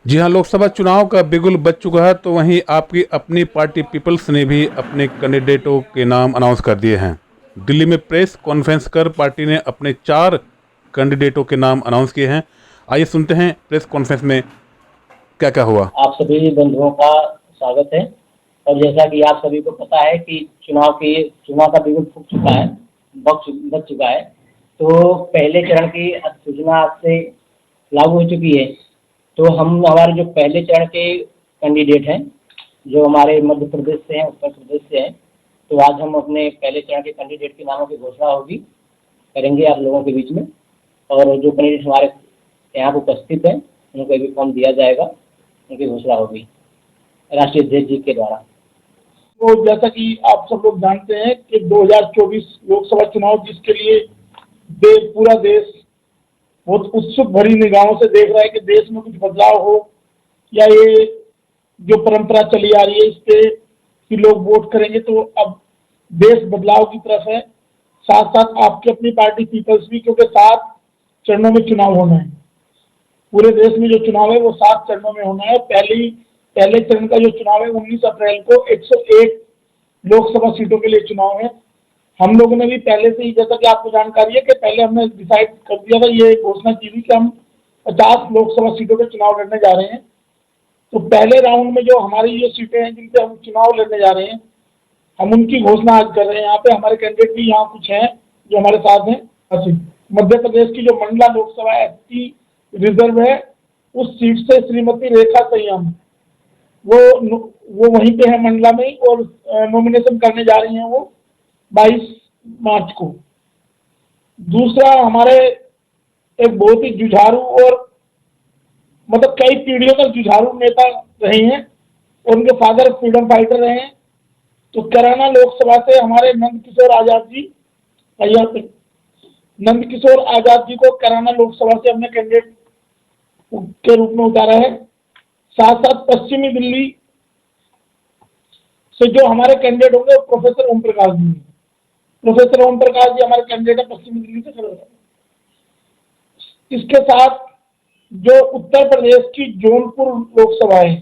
जी हाँ, लोकसभा चुनाव का बिगुल बज चुका है, तो वहीं आपकी अपनी पार्टी पीपल्स ने भी अपने कैंडिडेटों के नाम अनाउंस कर दिए हैं। दिल्ली में प्रेस कॉन्फ्रेंस कर पार्टी ने अपने 4 कैंडिडेटों के नाम अनाउंस किए हैं। आइए सुनते हैं प्रेस कॉन्फ्रेंस में क्या क्या हुआ। आप सभी बंधुओं का स्वागत है। और जैसा कि आप सभी को पता है कि चुनाव का बिगुल फूक चुका है, बज चुका है। तो पहले चरण की अधिसूचना आज से लागू हो चुकी है। तो हम हमारे जो पहले चरण के कैंडिडेट हैं, जो हमारे मध्य प्रदेश से हैं, उत्तर प्रदेश से हैं, तो आज हम अपने पहले चरण के कैंडिडेट के नामों की घोषणा करेंगे आप लोगों के बीच में। और जो कैंडिडेट हमारे यहाँ पर उपस्थित हैं, उनको अभी फॉर्म दिया जाएगा, उनकी घोषणा होगी राष्ट्रीय अध्यक्ष जी के द्वारा। तो जैसा कि आप सब लोग जानते हैं कि 2024 लोकसभा चुनाव, जिसके लिए पूरा देश बहुत उत्सुक भरी निगाहों से देख रहा है कि देश में कुछ बदलाव हो, या ये जो परंपरा चली आ रही है इस पे कि लोग वोट करेंगे। तो अब देश बदलाव की तरफ है, साथ साथ आपकी अपनी पार्टी पीपल्स भी, क्योंकि 7 चरणों में चुनाव होना है। पूरे देश में जो चुनाव है वो 7 चरणों में होना है। पहले चरण का जो चुनाव है 19 अप्रैल को 101 लोकसभा सीटों के लिए चुनाव है। हम लोगों ने भी पहले से ही, जैसा कि आपको जानकारी है कि पहले हमने डिसाइड कर दिया था, ये घोषणा की थी कि हम 50 लोकसभा सीटों पे चुनाव लड़ने जा रहे हैं। तो पहले राउंड में जो हमारी ये सीटें हैं जिन पे हम चुनाव लड़ने जा रहे हैं, हम उनकी घोषणा आज कर रहे हैं। यहाँ पे हमारे कैंडिडेट भी यहाँ कुछ हैं जो हमारे साथ हैं। मध्य प्रदेश की जो मंडला लोकसभा एसटी रिजर्व है, उस सीट से श्रीमती रेखा संयम वो वहीं पे है मंडला में ही, और नॉमिनेशन करने जा रही हैं वो 22 मार्च को। दूसरा, हमारे एक बहुत ही जुझारू और मतलब कई पीढ़ियों तक जुझारू नेता रहे हैं, और उनके फादर फ्रीडम फाइटर रहे हैं। तो कैराना लोकसभा से हमारे नंदकिशोर आजाद जी, नंदकिशोर आजाद जी को कैराना लोकसभा से हमने कैंडिडेट के रूप में उतारा है। साथ साथ पश्चिमी दिल्ली से जो हमारे कैंडिडेट होंगे प्रोफेसर ओम प्रकाश जी। प्रोफेसर ओम प्रकाश जी हमारे कैंडिडेट है पश्चिमी दिल्ली से खड़े हैं। इसके साथ जो उत्तर प्रदेश की जौनपुर लोकसभा है,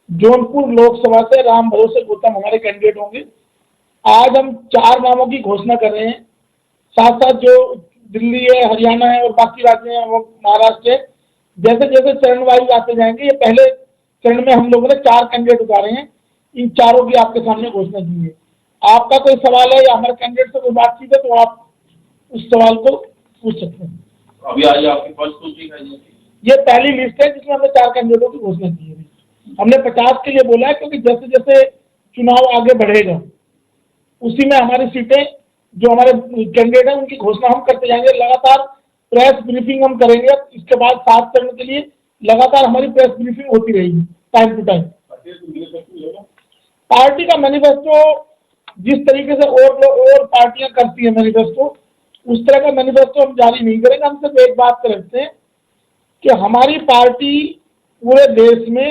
जौनपुर लोकसभा से राम भरोसे गौतम हमारे कैंडिडेट होंगे। आज हम 4 नामों की घोषणा कर रहे हैं। साथ साथ जो दिल्ली है, हरियाणा है और बाकी राज्य हैं, वो महाराष्ट्र है, जैसे जैसे चरण वाइज आते जाएंगे। ये पहले चरण में हम लोगों ने 4 कैंडिडेट उतारे हैं, इन चारों की आपके सामने घोषणा की है। आपका कोई सवाल है या हमारे कैंडिडेट से कोई बातचीत है तो आप उस सवाल को पूछ सकते हैं। अभी आज आपकी फर्स्ट सूची है? ये पहली लिस्ट है जिसमें हमने 4 कैंडिडेटों की घोषणा की है। हमने 50 के लिए बोला है, क्योंकि जैसे जैसे चुनाव आगे बढ़ेगा उसी में हमारी सीटें, जो हमारे कैंडिडेट हैं, उनकी घोषणा हम करते जाएंगे। लगातार प्रेस ब्रीफिंग हम करेंगे। इसके बाद 7 चरण के लिए लगातार हमारी प्रेस ब्रीफिंग होती रहेगी टाइम टू टाइम। पार्टी का मैनिफेस्टो जिस तरीके से और पार्टियां करती है मैनिफेस्टो, उस तरह का मैनिफेस्टो हम जारी नहीं करेंगे। हम सिर्फ एक बात कर रखते हैं कि हमारी पार्टी पूरे देश में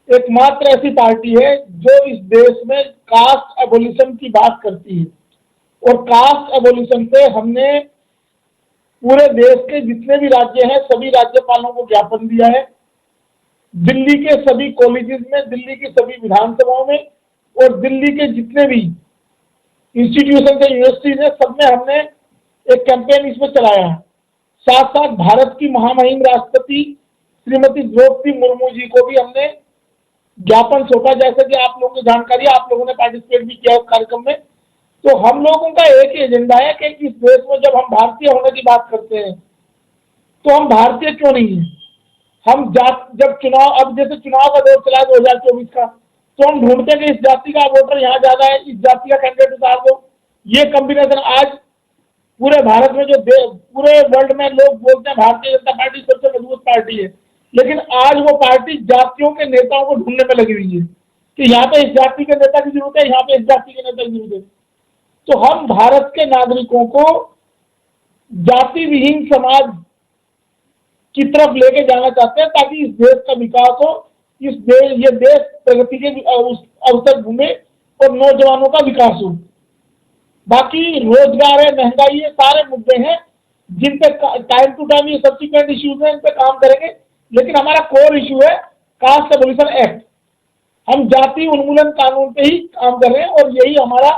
एकमात्र ऐसी पार्टी है जो इस देश में कास्ट एबोलिशन की बात करती है। और कास्ट एबोलिशन पे हमने पूरे देश के जितने भी राज्य हैं सभी राज्यपालों को ज्ञापन दिया है। दिल्ली के सभी कॉलेजेस में, दिल्ली की सभी विधानसभाओं में और दिल्ली के जितने भी इंस्टीट्यूशन है, यूनिवर्सिटीज है, सब में हमने एक कैंपेन इसमें चलाया है। साथ साथ भारत की महामहिम राष्ट्रपति श्रीमती द्रौपदी मुर्मू जी को भी हमने ज्ञापन सौंपा। जैसे कि आप लोगों को जानकारी है, आप लोगों ने पार्टिसिपेट भी किया उस कार्यक्रम में। तो हम लोगों का एक ही एजेंडा है कि इस देश में जब हम भारतीय होने की बात करते हैं तो हम भारतीय क्यों नहीं है। हम जब चुनाव, अब जैसे चुनाव का दौर चला है 2024 का, तो हम ढूंढते हैं कि इस जाति का वोटर यहाँ ज्यादा है, इस जाति का कैंडिडेट उतार दो। ये कॉम्बिनेशन आज पूरे भारत में, जो पूरे वर्ल्ड में लोग बोलते हैं भारतीय जनता पार्टी सबसे मजबूत पार्टी है, लेकिन आज वो पार्टी जातियों के नेताओं को ढूंढने में लगी हुई है कि यहाँ पे इस जाति के नेता की जरूरत है, यहाँ पे इस जाति के नेता की जरूरत है। तो हम भारत के नागरिकों को जाति विहीन समाज की तरफ लेके जाना चाहते हैं, ताकि इस देश का विकास हो, ये देश प्रगति के अवसर ढूंढे और नौजवानों का विकास हो। बाकी रोजगार है, महंगाई है, सारे मुद्दे हैं जिन पे टाइम टू टाइम, ये सब्सिक्वेंट इश्यूज हैं, इन पे काम करेंगे। लेकिन हमारा कोर इशू है कास्ट एबोलिशन एक्ट। हम जाति उन्मूलन कानून पे ही काम कर रहे हैं और यही हमारा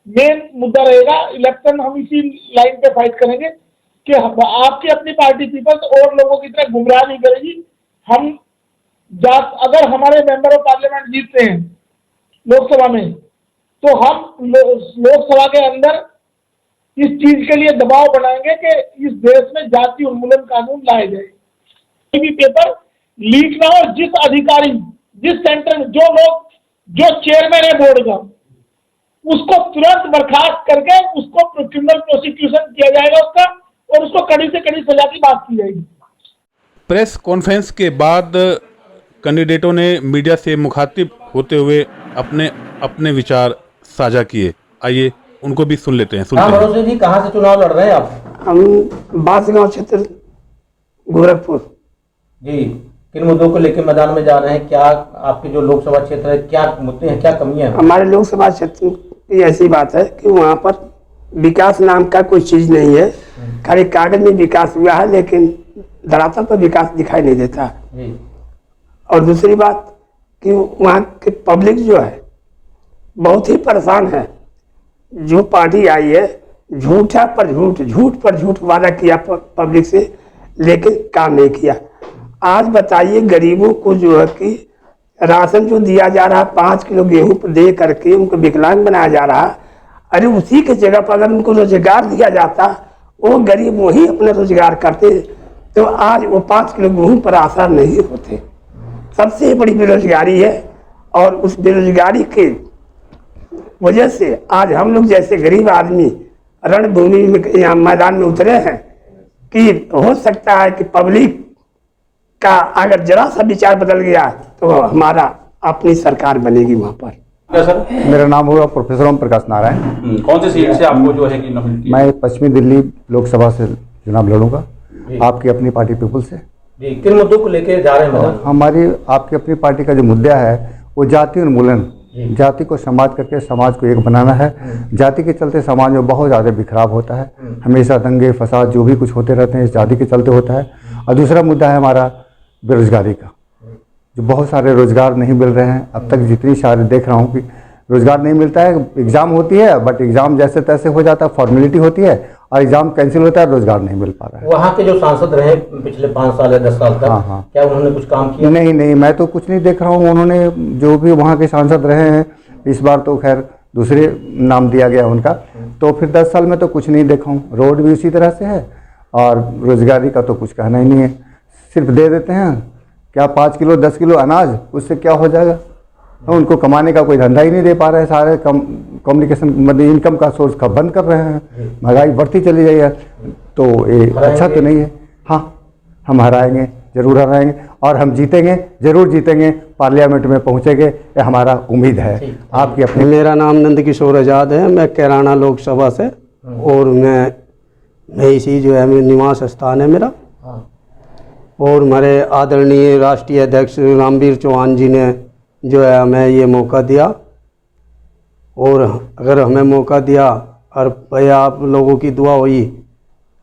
मेन मुद्दा रहेगा। इलेक्शन हम इसी लाइन पे फाइट करेंगे कि आपकी अपनी पार्टी पीपल्स और लोगों की तरह गुमराह नहीं करेगी। हम अगर हमारे मेंबर ऑफ पार्लियामेंट जीतते हैं लोकसभा में, तो हम लोकसभा के अंदर इस चीज के लिए दबाव बनाएंगे कि इस देश में जाति उन्मूलन कानून लाए जाए। कोई भी पेपर लीक ना हो। जिस अधिकारी, जिस सेंटर में जो चेयरमैन है बोर्ड का, उसको तुरंत बर्खास्त करके उसको क्रिमिनल प्रोसिक्यूशन किया जाएगा उसका, और उसको कड़ी से कड़ी सजा की बात की जाएगी। प्रेस कॉन्फ्रेंस के बाद कैंडिडेटों ने मीडिया से मुखातिब होते हुए अपने अपने विचार साझा किए। आइए उनको भी सुन लेते हैं। हाँ भरोसे जी, कहाँ से चुनाव लड़ रहे हैं आप? हम बांसगांव क्षेत्र गोरखपुर। जी, किन मुद्दों को लेकर मैदान में जा रहे हैं? क्या आपके जो लोकसभा क्षेत्र है, क्या मुद्दे हैं, क्या कमियां हैं? हमारे लोकसभा क्षेत्र की ऐसी बात है कि वहाँ पर विकास नाम का कोई चीज नहीं है। खाली कागज में विकास हुआ है, लेकिन धरातल पर विकास दिखाई नहीं देता। जी। और दूसरी बात कि वहाँ की पब्लिक जो है बहुत ही परेशान है। जो पार्टी आई है झूठ पर झूठ वादा किया पब्लिक से, लेकिन काम नहीं किया। आज बताइए गरीबों को जो है कि राशन जो दिया जा रहा है 5 किलो गेहूं दे करके उनको विकलांग बनाया जा रहा है। अरे उसी के जगह पर अगर उनको रोजगार दिया जाता, वो गरीब वही अपना रोजगार करते, तो आज वो 5 किलो गेहूं पर आसार नहीं होते। सबसे बड़ी बेरोजगारी है, और उस बेरोजगारी के वजह से आज हम लोग जैसे गरीब आदमी रणभूमि में यहाँ मैदान में उतरे हैं कि हो सकता है कि पब्लिक का अगर जरा सा विचार बदल गया तो हमारा अपनी सरकार बनेगी वहाँ पर। क्या सर? मेरा नाम होगा प्रोफेसर ओम प्रकाश नारायण। कौन सी सीट से आपको जो है कि नॉमिनेट किया? मैं पश्चिमी दिल्ली लोकसभा से चुनाव लड़ूंगा आपकी अपनी पार्टी पीपल से। जी, किन मुद्दों को लेकर जा रहे हैं मैदान? हमारी आपकी अपनी पार्टी का जो मुद्दा है वो जाति उन्मूलन, जाति को समाज करके समाज को एक बनाना है। जाति के चलते समाज में बहुत ज़्यादा बिखराव होता है, हमेशा दंगे फसाद जो भी कुछ होते रहते हैं इस जाति के चलते होता है। और दूसरा मुद्दा है हमारा बेरोजगारी का, जो बहुत सारे रोजगार नहीं मिल रहे हैं। अब तक जितनी सारे देख रहा हूँ कि रोजगार नहीं मिलता है। एग्ज़ाम होती है बट एग्ज़ाम जैसे तैसे हो जाता है, फॉर्मेलिटी होती है और एग्ज़ाम कैंसिल होता है, रोजगार नहीं मिल पा रहा है। वहाँ के जो सांसद रहे पिछले 5 साल या 10 साल तक, हाँ। क्या उन्होंने कुछ काम किया? नहीं, मैं तो कुछ नहीं देख रहा हूँ। उन्होंने जो भी वहाँ के सांसद रहे हैं, इस बार तो खैर दूसरे नाम दिया गया उनका, तो फिर 10 साल में तो कुछ नहीं देखा हूँ। रोड भी उसी तरह से है और रोजगारी का तो कुछ कहना ही नहीं है। सिर्फ दे देते हैं क्या 5 किलो 10 किलो अनाज, उससे क्या हो जाएगा? उनको कमाने का कोई धंधा ही नहीं दे पा रहे हैं। सारे कम्युनिकेशन मतलब इनकम का सोर्स का बंद कर रहे हैं। महंगाई बढ़ती चली जाएगी, तो ये अच्छा तो नहीं है। हाँ, हम हराएंगे, जरूर हराएंगे और हम जीतेंगे, जरूर जीतेंगे, पार्लियामेंट में पहुंचेंगे, ये हमारा उम्मीद है। आपकी अपनी। मेरा नाम नंद किशोर आज़ाद है, मैं कैराना लोकसभा से, और मैं इसी जो है निवास स्थान है मेरा। और हमारे आदरणीय राष्ट्रीय अध्यक्ष रामवीर चौहान जी ने जो है हमें ये मौका दिया, और अगर हमें मौका दिया और भाई आप लोगों की दुआ हुई,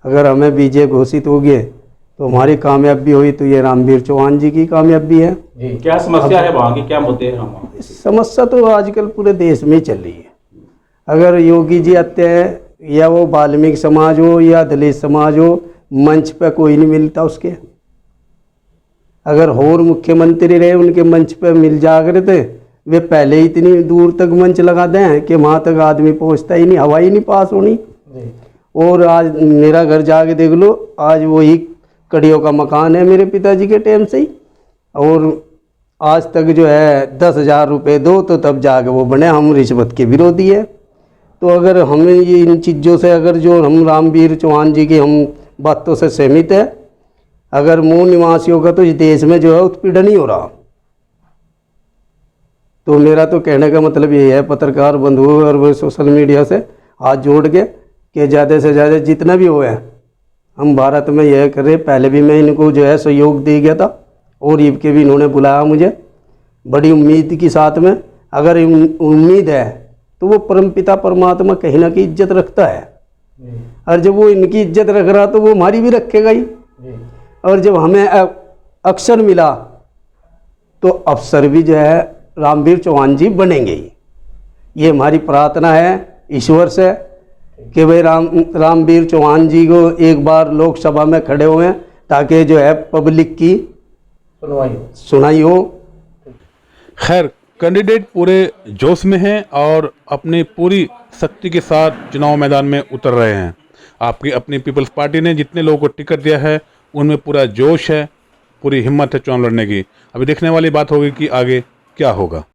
अगर हमें विजय घोषित हो गए तो हमारी कामयाबी हुई, तो ये रामवीर चौहान जी की कामयाबी है। जी, क्या समस्या है वहाँ की, क्या मुद्दे हैं वहाँ? समस्या तो आजकल पूरे देश में चल रही है। अगर योगी जी आते हैं, या वो वाल्मीकि समाज हो या दलित समाज हो, मंच पे कोई नहीं मिलता उसके। अगर और मुख्यमंत्री रहे, उनके मंच पे मिल जा करते, वे पहले ही इतनी दूर तक मंच लगा दें कि वहाँ तक आदमी पहुँचता ही नहीं, हवा ही नहीं पास होनी। और आज मेरा घर जाके देख लो, आज वही कड़ियों का मकान है मेरे पिताजी के टाइम से ही, और आज तक जो है 10,000 रुपये दो तो तब जाके वो बने। हम रिश्वत के विरोधी है। तो अगर हमें ये इन चीज़ों से, अगर जो हम रामवीर चौहान जी की हम बातों से सहमत है, अगर मूल निवासियों का तो इस देश में जो है उत्पीड़न ही हो रहा। तो मेरा तो कहने का मतलब ये है, पत्रकार बंधुओं और सोशल मीडिया से हाथ जोड़ के कि ज़्यादा से ज़्यादा जितना भी हुआ है हम भारत में यह करें। पहले भी मैं इनको जो है सहयोग दे गया था, और ईब के भी इन्होंने बुलाया मुझे बड़ी उम्मीद के साथ में। अगर उम्मीद है तो वो परमपिता परमात्मा कहीं ना कहीं इज्जत रखता है, और जब वो इनकी इज्जत रख रहा तो वो हमारी भी रखेगा ही। और जब हमें अक्सर मिला तो अफसर भी जो है रामवीर चौहान जी बनेंगे ही। ये हमारी प्रार्थना है ईश्वर से कि भाई रामवीर चौहान जी को एक बार लोकसभा में खड़े हुए ताकि जो है पब्लिक की सुनाई हो। खैर, कैंडिडेट पूरे जोश में हैं और अपनी पूरी शक्ति के साथ चुनाव मैदान में उतर रहे हैं। आपकी अपनी पीपल्स पार्टी ने जितने लोगों को टिकट दिया है उनमें पूरा जोश है, पूरी हिम्मत है चुनाव लड़ने की। अभी देखने वाली बात होगी कि आगे क्या होगा।